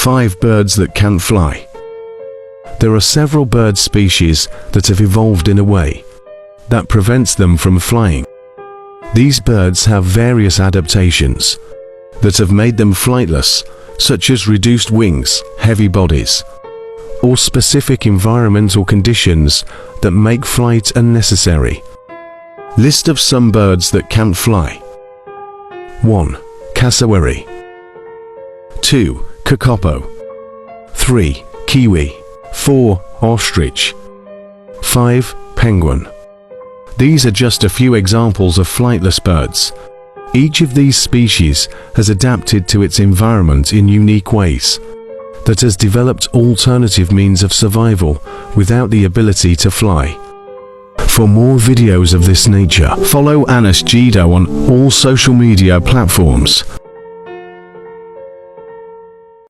5 birds that can't fly. There are several bird species that have evolved in a way that prevents them from flying. These birds have various adaptations that have made them flightless, such as reduced wings, heavy bodies, or specific environmental conditions that make flight unnecessary. List of some birds that can't fly. 1. Cassowary. 2. Kakapo. 3. Kiwi. 4. Ostrich. 5. Penguin. These are just a few examples of flightless birds. Each of these species has adapted to its environment in unique ways that has developed alternative means of survival without the ability to fly. For more videos of this nature, follow Anas Jido on all social media platforms.